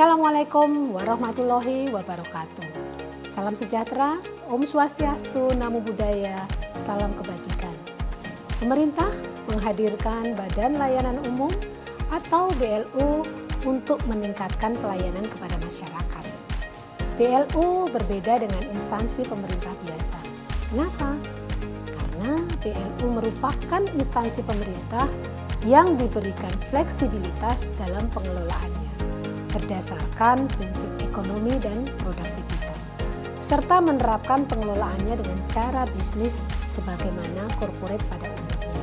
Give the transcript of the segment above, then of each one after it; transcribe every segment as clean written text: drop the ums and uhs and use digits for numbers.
Assalamualaikum warahmatullahi wabarakatuh. Salam sejahtera, Om Swastiastu, Namo Buddhaya, salam kebajikan. Pemerintah menghadirkan Badan Layanan Umum atau BLU untuk meningkatkan pelayanan kepada masyarakat. BLU berbeda dengan instansi pemerintah biasa. Kenapa? Karena BLU merupakan instansi pemerintah yang diberikan fleksibilitas dalam pengelolaannya berdasarkan prinsip ekonomi dan produktivitas, serta menerapkan pengelolaannya dengan cara bisnis sebagaimana korporat pada umumnya.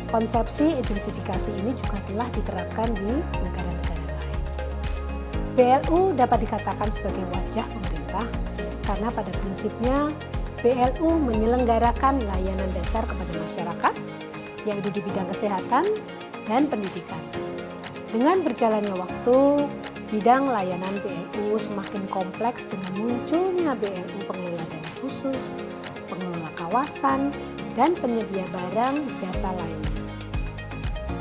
Konsepsi intensifikasi ini juga telah diterapkan di negara-negara lain. BLU dapat dikatakan sebagai wajah pemerintah karena pada prinsipnya BLU menyelenggarakan layanan dasar kepada masyarakat, yaitu di bidang kesehatan dan pendidikan. Dengan berjalannya waktu, bidang layanan BLU semakin kompleks dengan munculnya BLU pengelola dana khusus, pengelola kawasan, dan penyedia barang jasa lainnya.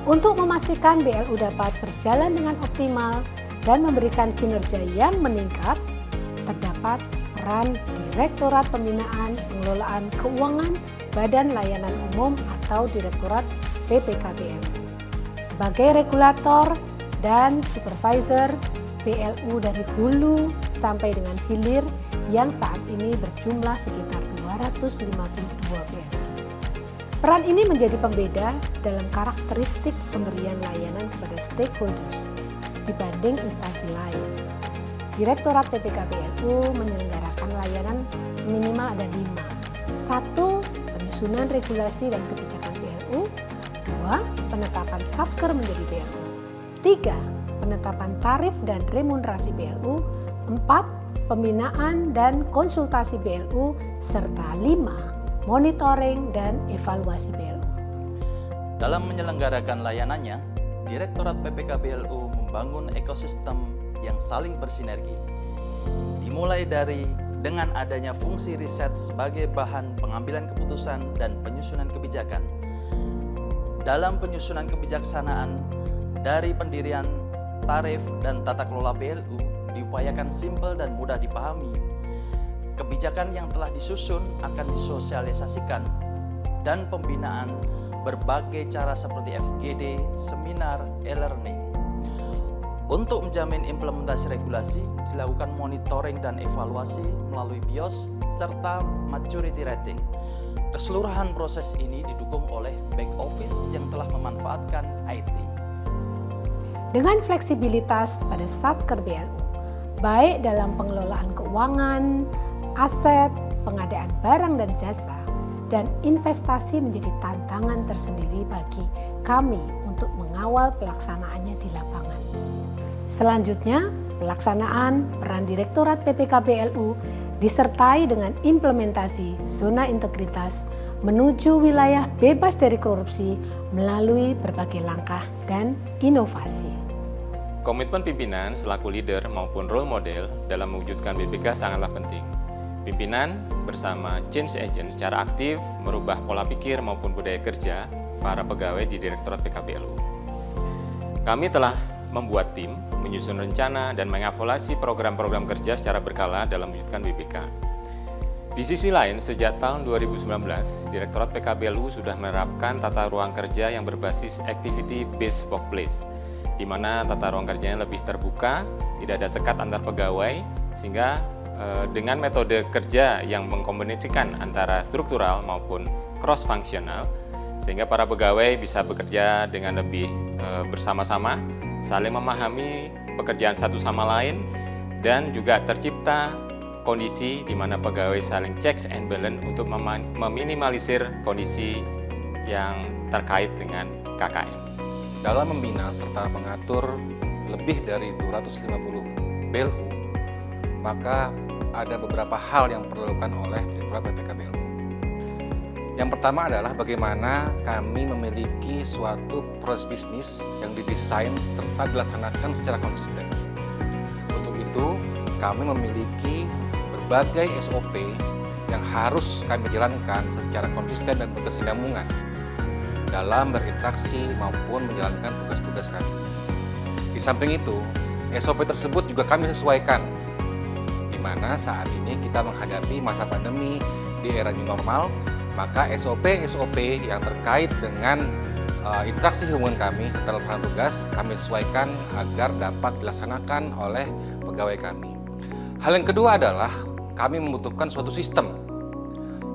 Untuk memastikan BLU dapat berjalan dengan optimal dan memberikan kinerja yang meningkat, terdapat peran Direktorat Pembinaan Pengelolaan Keuangan Badan Layanan Umum atau Direktorat PPKBLU. Sebagai regulator dan supervisor BLU dari hulu sampai dengan hilir yang saat ini berjumlah sekitar 252 BLU. Peran ini menjadi pembeda dalam karakteristik pemberian layanan kepada stakeholders dibanding instansi lain. Direktorat PPKBLU menyelenggarakan layanan minimal ada 5. 1. Penyusunan regulasi dan kebijakan BLU. 2. Penetapan satker menjadi BLU. 3. Penetapan tarif dan remunerasi BLU. 4. Pembinaan dan konsultasi BLU. Serta 5. Monitoring dan evaluasi BLU. Dalam menyelenggarakan layanannya, Direktorat PPKBLU membangun ekosistem yang saling bersinergi. Dimulai dari dengan adanya fungsi riset sebagai bahan pengambilan keputusan dan penyusunan kebijakan. Dalam penyusunan kebijaksanaan, dari pendirian tarif dan tata kelola BLU diupayakan simpel dan mudah dipahami. Kebijakan yang telah disusun akan disosialisasikan dan pembinaan berbagai cara seperti FGD, seminar, e-learning. Untuk menjamin implementasi regulasi, dilakukan monitoring dan evaluasi melalui BIOS serta maturity rating. Keseluruhan proses ini didukung oleh back office yang telah memanfaatkan IT. Dengan fleksibilitas pada satker BLU, baik dalam pengelolaan keuangan, aset, pengadaan barang dan jasa, dan investasi menjadi tantangan tersendiri bagi kami untuk mengawal pelaksanaannya di lapangan. Selanjutnya, pelaksanaan peran Direktorat PPKBLU disertai dengan implementasi zona integritas menuju wilayah bebas dari korupsi melalui berbagai langkah dan inovasi. Komitmen pimpinan selaku leader maupun role model dalam mewujudkan BPK sangatlah penting. Pimpinan bersama change agent secara aktif merubah pola pikir maupun budaya kerja para pegawai di Direktorat PKBLU. Kami telah membuat tim, menyusun rencana, dan mengevaluasi program-program kerja secara berkala dalam mewujudkan BPK. Di sisi lain, sejak tahun 2019, Direktorat PKBLU sudah menerapkan tata ruang kerja yang berbasis activity-based workplace, di mana tata ruang kerjanya lebih terbuka, tidak ada sekat antar pegawai, sehingga dengan metode kerja yang mengkombinasikan antara struktural maupun cross-functional, sehingga para pegawai bisa bekerja dengan lebih bersama-sama, saling memahami pekerjaan satu sama lain, dan juga tercipta kondisi di mana pegawai saling checks and balance untuk meminimalisir kondisi yang terkait dengan KKN. Dalam membina serta mengatur lebih dari 250 BLU, maka ada beberapa hal yang perlu dilakukan oleh Direktorat PPKBLU. Yang pertama adalah bagaimana kami memiliki suatu proses bisnis yang didesain serta dilaksanakan secara konsisten. Untuk itu, kami memiliki berbagai SOP yang harus kami jalankan secara konsisten dan berkesinambungan dalam berinteraksi maupun menjalankan tugas-tugas kami. Di samping itu, SOP tersebut juga kami sesuaikan, di mana saat ini kita menghadapi masa pandemi di era new normal, maka SOP yang terkait dengan interaksi hubungan kami setelah pelaksana tugas kami sesuaikan agar dapat dilaksanakan oleh pegawai kami. Hal yang kedua adalah kami membutuhkan suatu sistem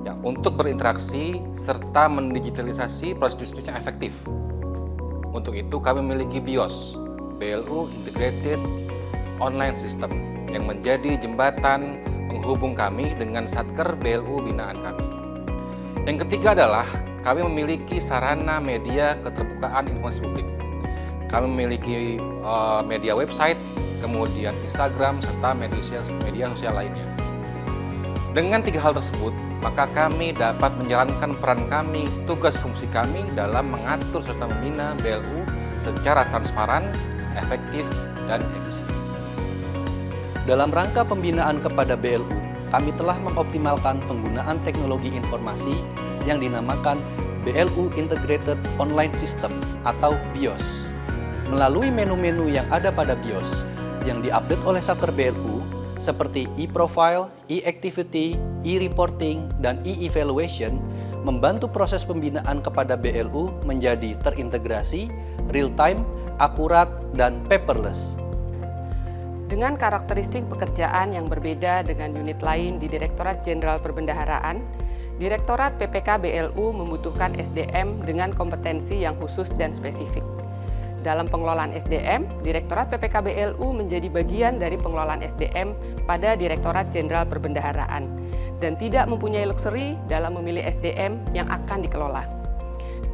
yang untuk berinteraksi serta mendigitalisasi proses bisnis yang efektif. Untuk itu kami memiliki BIOS, BLU Integrated Online System, yang menjadi jembatan penghubung kami dengan Satker BLU binaan kami. Yang ketiga adalah kami memiliki sarana media keterbukaan informasi publik. Kami memiliki media website, kemudian Instagram, serta media sosial lainnya. Dengan tiga hal tersebut, maka kami dapat menjalankan peran kami, tugas fungsi kami dalam mengatur serta membina BLU secara transparan, efektif, dan efisien. Dalam rangka pembinaan kepada BLU, kami telah mengoptimalkan penggunaan teknologi informasi yang dinamakan BLU Integrated Online System atau BIOS. Melalui menu-menu yang ada pada BIOS yang diupdate oleh Satker BLU seperti e-profile, e-activity, e-reporting, dan e-evaluation membantu proses pembinaan kepada BLU menjadi terintegrasi, real-time, akurat, dan paperless. Dengan karakteristik pekerjaan yang berbeda dengan unit lain di Direktorat Jenderal Perbendaharaan, Direktorat PPK BLU membutuhkan SDM dengan kompetensi yang khusus dan spesifik. Dalam pengelolaan SDM, Direktorat PPK BLU menjadi bagian dari pengelolaan SDM pada Direktorat Jenderal Perbendaharaan dan tidak mempunyai luxury dalam memilih SDM yang akan dikelola.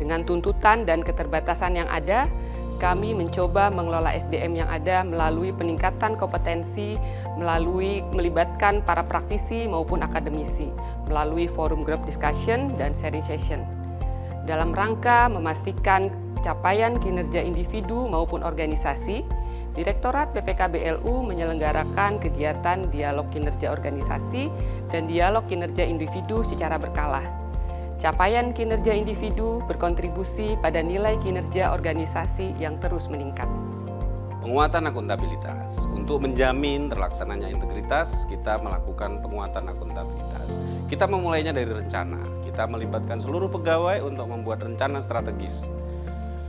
Dengan tuntutan dan keterbatasan yang ada, kami mencoba mengelola SDM yang ada melalui peningkatan kompetensi, melalui melibatkan para praktisi maupun akademisi, melalui forum group discussion dan sharing session. Dalam rangka memastikan capaian kinerja individu maupun organisasi, Direktorat PPK BLU menyelenggarakan kegiatan dialog kinerja organisasi dan dialog kinerja individu secara berkala. Capaian kinerja individu berkontribusi pada nilai kinerja organisasi yang terus meningkat. Penguatan akuntabilitas. Untuk menjamin terlaksananya integritas, kita melakukan penguatan akuntabilitas. Kita memulainya dari rencana. Kita melibatkan seluruh pegawai untuk membuat rencana strategis.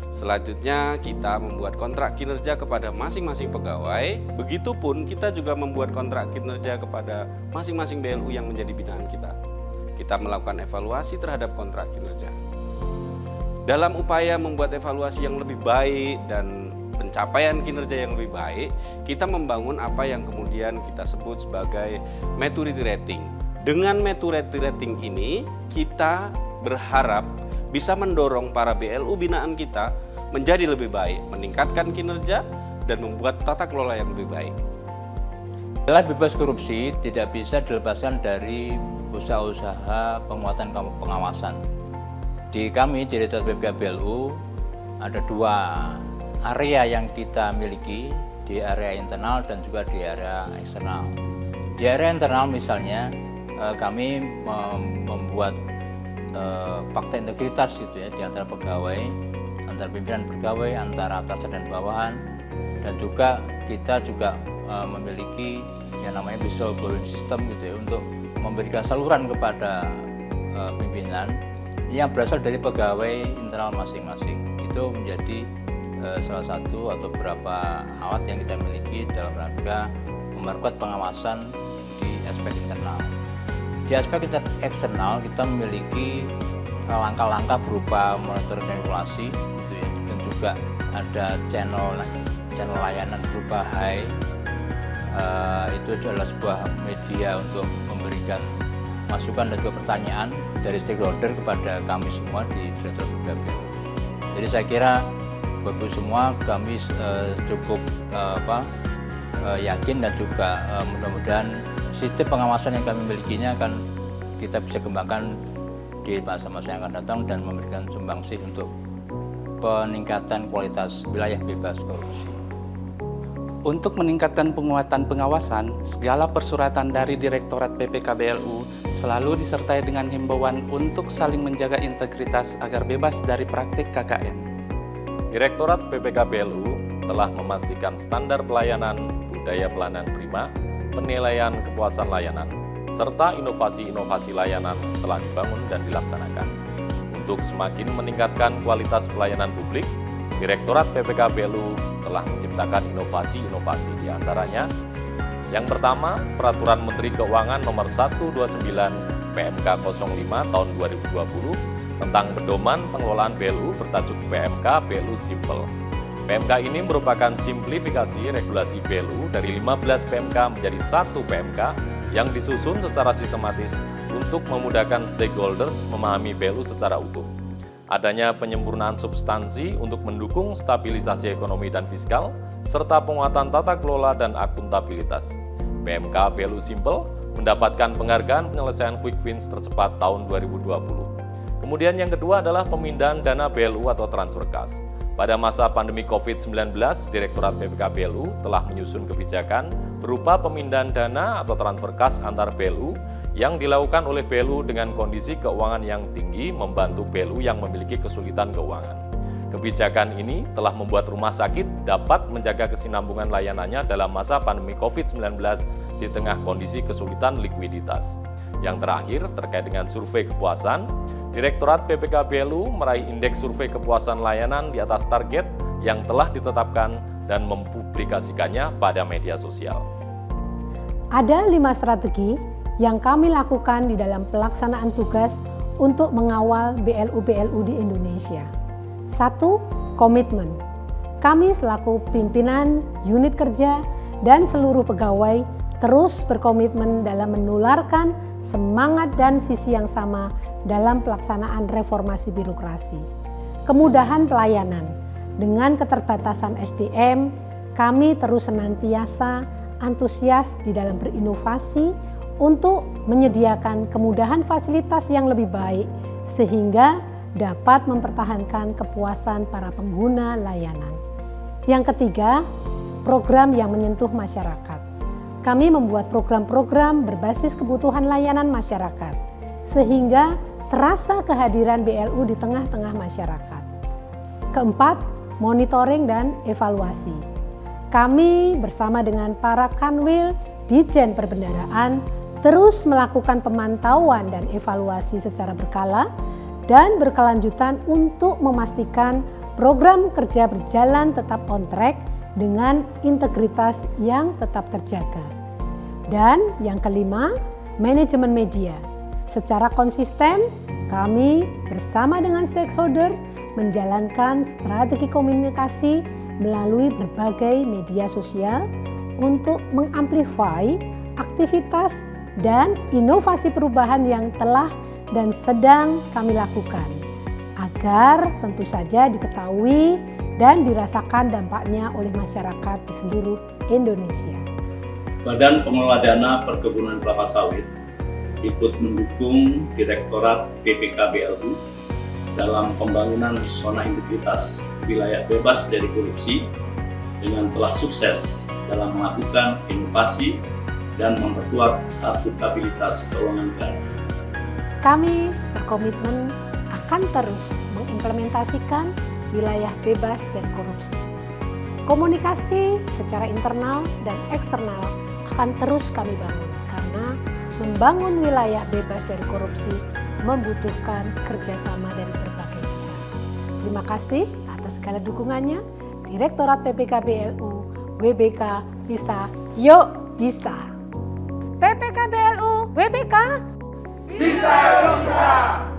Selanjutnya, kita membuat kontrak kinerja kepada masing-masing pegawai. Begitupun kita juga membuat kontrak kinerja kepada masing-masing BLU yang menjadi binaan kita. Kita melakukan evaluasi terhadap kontrak kinerja. Dalam upaya membuat evaluasi yang lebih baik dan pencapaian kinerja yang lebih baik, kita membangun apa yang kemudian kita sebut sebagai maturity rating. Dengan maturity rating ini, kita berharap bisa mendorong para BLU binaan kita menjadi lebih baik, meningkatkan kinerja, dan membuat tata kelola yang lebih baik. Nilai bebas korupsi tidak bisa dilepaskan dari usaha-usaha penguatan pengawasan. Di kami, di Direktorat PPK BLU, ada dua area yang kita miliki, di area internal dan juga di area eksternal. Di area internal misalnya, kami membuat fakta integritas gitu ya, di antara pegawai, antara pimpinan pegawai, antara atasan dan bawahan, dan juga kita juga memiliki yang namanya whistleblowing system gitu ya, untuk memberikan saluran kepada pimpinan yang berasal dari pegawai internal masing-masing. Itu menjadi salah satu atau beberapa alat yang kita miliki dalam rangka memperkuat pengawasan di aspek internal. Di aspek eksternal kita memiliki langkah-langkah berupa monitoring dan evaluasi gitu ya, dan juga ada channel layanan berupa HAI. Itu adalah sebuah media untuk memberikan masukan dan juga pertanyaan dari stakeholder kepada kami semua di Direktorat PPK BLU. Jadi saya kira Bapak semua kami cukup yakin dan juga mudah-mudahan sistem pengawasan yang kami milikinya akan kita bisa kembangkan di masa-masa yang akan datang dan memberikan sumbangsih untuk peningkatan kualitas wilayah bebas korupsi. Untuk meningkatkan penguatan pengawasan, segala persuratan dari Direktorat PPK BLU selalu disertai dengan himbauan untuk saling menjaga integritas agar bebas dari praktik KKN. Direktorat PPK BLU telah memastikan standar pelayanan, budaya pelayanan prima, penilaian kepuasan layanan, serta inovasi-inovasi layanan telah dibangun dan dilaksanakan. Untuk semakin meningkatkan kualitas pelayanan publik, Direktorat PPK BLU telah menciptakan inovasi-inovasi di antaranya. Yang pertama, Peraturan Menteri Keuangan Nomor 129 PMK 05 tahun 2020 tentang pedoman pengelolaan BLU bertajuk PMK BLU Simple. PMK ini merupakan simplifikasi regulasi BLU dari 15 PMK menjadi 1 PMK yang disusun secara sistematis untuk memudahkan stakeholders memahami BLU secara utuh. Adanya penyempurnaan substansi untuk mendukung stabilisasi ekonomi dan fiskal, serta penguatan tata kelola dan akuntabilitas. PMK BLU Simple mendapatkan penghargaan penyelesaian Quick Wins tercepat tahun 2020. Kemudian yang kedua adalah pemindahan dana BLU atau transfer kas. Pada masa pandemi COVID-19, Direktorat PPK BLU telah menyusun kebijakan berupa pemindahan dana atau transfer kas antar BLU yang dilakukan oleh BLU dengan kondisi keuangan yang tinggi membantu BLU yang memiliki kesulitan keuangan. Kebijakan ini telah membuat rumah sakit dapat menjaga kesinambungan layanannya dalam masa pandemi COVID-19 di tengah kondisi kesulitan likuiditas. Yang terakhir, terkait dengan survei kepuasan, Direktorat PPK BLU meraih indeks survei kepuasan layanan di atas target yang telah ditetapkan dan mempublikasikannya pada media sosial. Ada 5 strategi yang kami lakukan di dalam pelaksanaan tugas untuk mengawal BLU-BLU di Indonesia. 1. Komitmen. Kami selaku pimpinan unit kerja dan seluruh pegawai terus berkomitmen dalam menularkan semangat dan visi yang sama dalam pelaksanaan reformasi birokrasi. Kemudahan pelayanan. Dengan keterbatasan SDM, kami terus senantiasa antusias di dalam berinovasi untuk menyediakan kemudahan fasilitas yang lebih baik sehingga dapat mempertahankan kepuasan para pengguna layanan. Yang ketiga, program yang menyentuh masyarakat. Kami membuat program-program berbasis kebutuhan layanan masyarakat sehingga terasa kehadiran BLU di tengah-tengah masyarakat. Keempat, monitoring dan evaluasi. Kami bersama dengan para kanwil Ditjen Perbendaharaan terus melakukan pemantauan dan evaluasi secara berkala dan berkelanjutan untuk memastikan program kerja berjalan tetap on track dengan integritas yang tetap terjaga. Dan yang kelima, manajemen media. Secara konsisten, kami bersama dengan stakeholder menjalankan strategi komunikasi melalui berbagai media sosial untuk mengamplify aktivitas dan inovasi perubahan yang telah dan sedang kami lakukan, agar tentu saja diketahui dan dirasakan dampaknya oleh masyarakat di seluruh Indonesia. Badan Pengelola Dana Perkebunan Kelapa Sawit ikut mendukung Direktorat PPK BLU dalam pembangunan zona integritas wilayah bebas dari korupsi dengan telah sukses dalam melakukan inovasi dan memperkuat akuntabilitas keuangan negara. Kami berkomitmen akan terus mengimplementasikan wilayah bebas dari korupsi. Komunikasi secara internal dan eksternal akan terus kami bangun karena membangun wilayah bebas dari korupsi membutuhkan kerjasama dari berbagai pihak. Terima kasih atas segala dukungannya. Direktorat PPK BLU, WBK bisa, yuk bisa. PPK BLU, WBK bisa, yuk bisa.